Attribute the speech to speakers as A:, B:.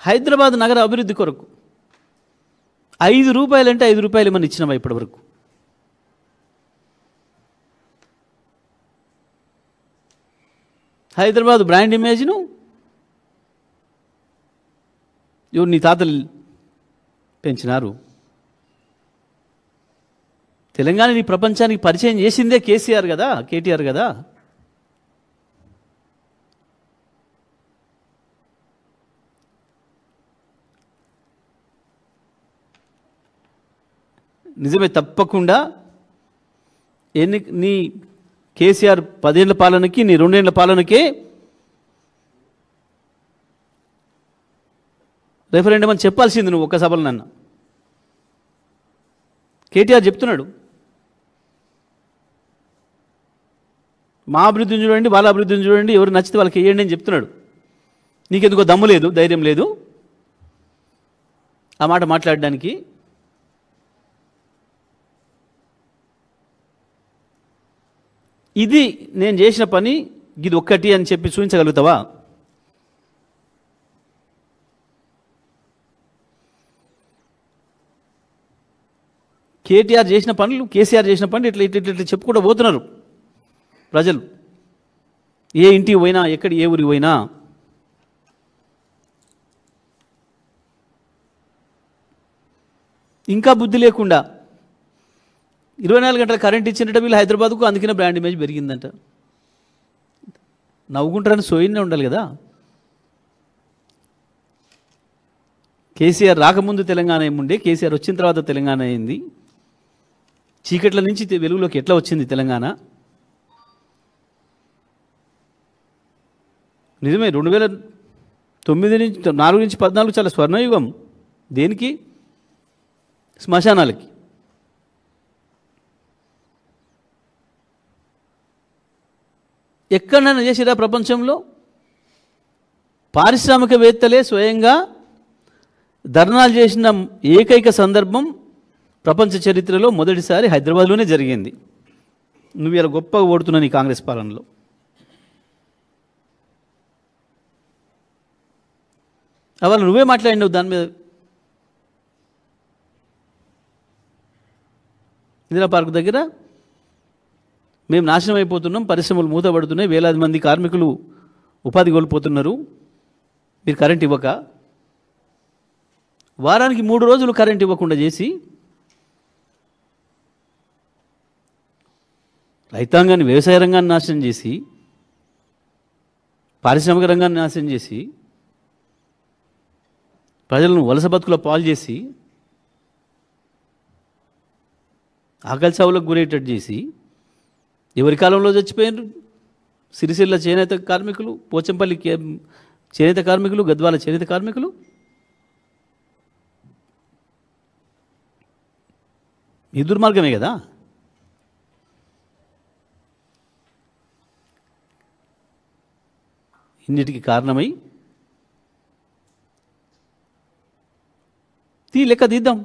A: హైదరాబాద్ నగర అభివృద్ధి కొరకు 5 రూపాయలంటే 5 రూపాయలు మనం ఇచ్చినామా ఇప్పటివరకు? హైదరాబాద్ బ్రాండ్ ఇమేజ్ను ఎవరు నీ తాతలు పెంచినారు? తెలంగాణని ప్రపంచానికి పరిచయం చేసిందే కేసీఆర్ కదా, కేటీఆర్ కదా. నిజమే, తప్పకుండా నీ కేసీఆర్ 10 ఏళ్ల పాలనకి నీ 2 ఏళ్ల పాలనకే రెఫరెండం అని చెప్పాల్సింది నువ్వు ఒక్క సభలో. నన్ను కేటీఆర్ చెప్తున్నాడు, మా అభివృద్ధిని చూడండి, వాళ్ళ అభివృద్ధిని చూడండి, ఎవరు నచ్చితే వాళ్ళకి వేయండి అని చెప్తున్నాడు. నీకెందుకో దమ్ము లేదు, ధైర్యం లేదు ఆ మాట మాట్లాడడానికి. ఇది నేను చేసిన పని, ఇది ఒక్కటి అని చెప్పి చూపించగలుగుతావా? కేటీఆర్ చేసిన పనులు, కేసీఆర్ చేసిన పనులు ఇట్లా ఇట్లా ఇట్లా చెప్పుకుంటూ పోతున్నారు ప్రజలు. ఏ ఇంటికి పోయినా, ఎక్కడి ఏ ఊరికి పోయినా. ఇంకా బుద్ధి లేకుండా 24 గంటల కరెంట్ ఇచ్చినట్టు వీళ్ళు హైదరాబాద్కు అందుకనే బ్రాండ్ ఇమేజ్ పెరిగిందంట. నవ్వుకుంటారని సోయినే ఉండాలి కదా. కేసీఆర్ రాకముందు తెలంగాణ ఏముండే, కేసీఆర్ వచ్చిన తర్వాత తెలంగాణ అయింది. చీకట్ల నుంచి వెలుగులోకి ఎట్లా వచ్చింది తెలంగాణ? నిజమే, 2009 నుంచి 4 నుంచి 14 చాలా స్వర్ణయుగం. దేనికి? శ్మశానాలకి. ఎక్కడైనా చేసిరా ప్రపంచంలో? పారిశ్రామికవేత్తలే స్వయంగా ధర్నాలు చేసిన ఏకైక సందర్భం ప్రపంచ చరిత్రలో మొదటిసారి హైదరాబాద్లోనే జరిగింది. నువ్వు ఇలా గొప్పగా ఓడుతున్నా నీ కాంగ్రెస్ పాలనలో. అవాళ నువ్వే మాట్లాడినావు దాని మీద. ఇందిరా పార్క్ దగ్గర మేము నాశనం అయిపోతున్నాం, పరిశ్రమలు మూతపడుతున్నాయి, వేలాది మంది కార్మికులు ఉపాధి కోల్పోతున్నారు, మీరు కరెంట్ ఇవ్వక. వారానికి 3 రోజులు కరెంట్ ఇవ్వకుండా చేసి రైతాంగాన్ని, వ్యవసాయ రంగాన్ని నాశనం చేసి, పారిశ్రామిక రంగాన్ని నాశనం చేసి, ప్రజలను వలస బతుకుల పాలు చేసి, ఆకలి చావులకు గురయ్యేటట్టు చేసి, ఎవరి కాలంలో చచ్చిపోయారు? సిరిసిల్ల చేనేత కార్మికులు, పోచంపల్లి చేనేత కార్మికులు, గద్వాల చేనేత కార్మికులు. ఈ దుర్మార్గమే కదా. ఇన్నిటికి కారణమై లెక్క తీద్దాం.